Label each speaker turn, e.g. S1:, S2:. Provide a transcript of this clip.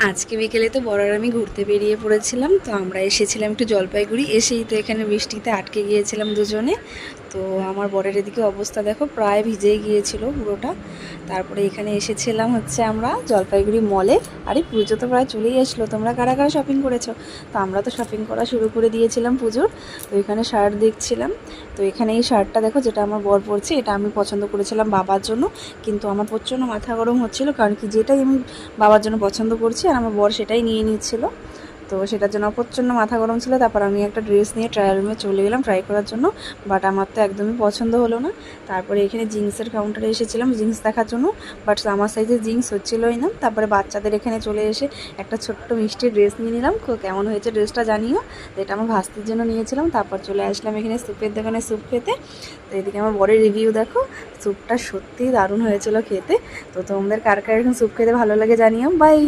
S1: আজকে বিকেলে তো বড় আর আমি ঘুরতে বেরিয়ে পড়েছিলাম। তো আমরা এসেছিলাম একটু জলপাইগুড়ি, এসেই তো এখানে বৃষ্টিতে আটকে গিয়েছিলাম দুজনে। তো আমার বরের এদিকে অবস্থা দেখো, প্রায় ভিজেই গিয়েছিল পুরোটা। তারপরে এখানে এসেছিলাম হচ্ছে আমরা জলপাইগুড়ি মলে। আরে পুজো তো প্রায় চলেই আসলো, তোমরা কারা কারা শপিং করেছো? তো আমরা তো শপিং করা শুরু করে দিয়েছিলাম পুজোর। তো এখানে শার্ট দেখছিলাম। তো এখানে এই শার্টটা দেখো, যেটা আমার বর পরছে, এটা আমি পছন্দ করেছিলাম বাবার জন্য। কিন্তু আমার প্রচণ্ড মাথা গরম হচ্ছিল, কারণ কি যেটাই আমি বাবার জন্য পছন্দ করছি আর আমার বর সেটাই নিয়ে নিচ্ছিল। তো সেটার জন্য প্রচণ্ড মাথা গরম ছিল। তারপর আমি একটা ড্রেস নিয়ে ট্রায়াল রুমে চলে গেলাম ট্রাই করার জন্য, বাট আমার তো একদমই পছন্দ হলো না। তারপরে এখানে জিন্সের কাউন্টারে এসেছিলাম জিন্স দেখার জন্য, বাট আমার সাইজে জিন্স হচ্ছিলোই না। তারপরে বাচ্চাদের এখানে চলে এসে একটা ছোট্ট মিষ্টি ড্রেস নিয়ে নিলাম। কেমন হয়েছে ড্রেসটা জানিও। তো এটা আমার ভাস্তির জন্য নিয়েছিলাম। তারপর চলে আসলাম এখানে স্যুপের দোকানে স্যুপ খেতে। তো এদিকে আমার বরের রিভিউ দেখো, স্যুপটা সত্যিই দারুণ হয়েছিল খেতে। তো তোমাদের কার কার এখন স্যুপ খেতে ভালো লাগে জানিও। বাই।